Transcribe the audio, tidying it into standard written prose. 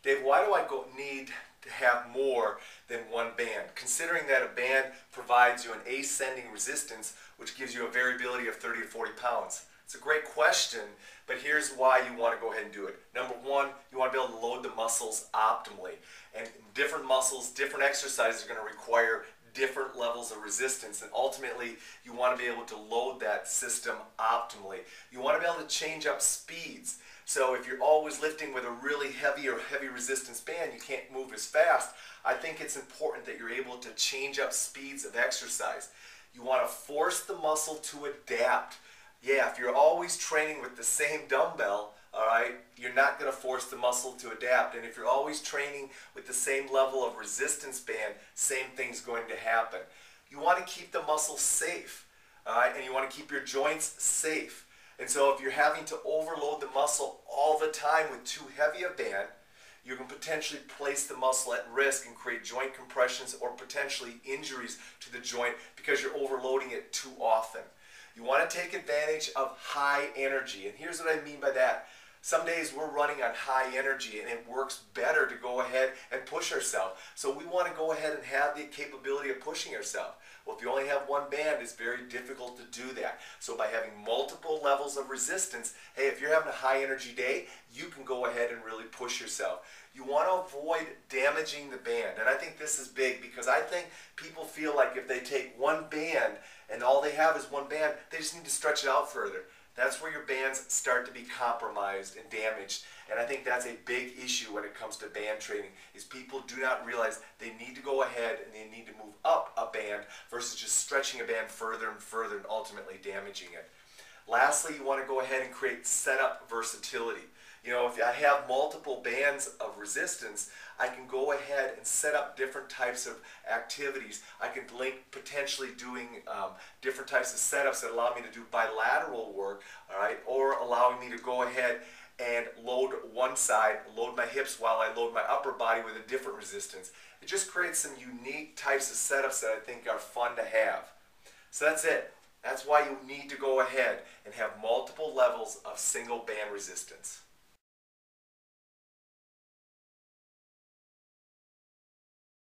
Dave, why do I need to have more than one band? Considering that a band provides you an ascending resistance, which gives you a variability of 30 to 40 pounds. It's a great question, but here's why you want to go ahead and do it. Number one, you want to be able to load the muscles optimally. And different muscles, different exercises are going to require different levels of resistance, and ultimately you want to be able to load that system optimally. You want to be able to change up speeds. So if you're always lifting with a really heavy or heavy resistance band, you can't move as fast. I think it's important that you're able to change up speeds of exercise. You want to force the muscle to adapt. Yeah, if you're always training with the same dumbbell, alright, you're not going to force the muscle to adapt. And if you're always training with the same level of resistance band, same thing's going to happen. You want to keep the muscle safe, alright, and you want to keep your joints safe. And so if you're having to overload the muscle all the time with too heavy a band, you can potentially place the muscle at risk and create joint compressions or potentially injuries to the joint because you're overloading it too often. You want to take advantage of high energy, and here's what I mean by that. Some days we're running on high energy and it works better to go ahead and push ourselves. So we want to go ahead and have the capability of pushing ourselves. Well, if you only have one band, it's very difficult to do that. So by having multiple levels of resistance, hey, if you're having a high energy day, you can go ahead and really push yourself. You want to avoid damaging the band. And I think this is big because I think people feel like if they take one band and all they have is one band, they just need to stretch it out further. That's where your bands start to be compromised and damaged. And I think that's a big issue when it comes to band training, is people do not realize they need to go ahead and they need to move up a band versus just stretching a band further and further and ultimately damaging it. Lastly, you want to go ahead and create setup versatility. You know, if I have multiple bands of resistance, I can go ahead and set up different types of activities. I can link potentially doing different types of setups that allow me to do bilateral work, all right, or allowing me to go ahead and load one side, load my hips while I load my upper body with a different resistance. It just creates some unique types of setups that I think are fun to have. So that's it. That's why you need to go ahead and have multiple levels of single band resistance.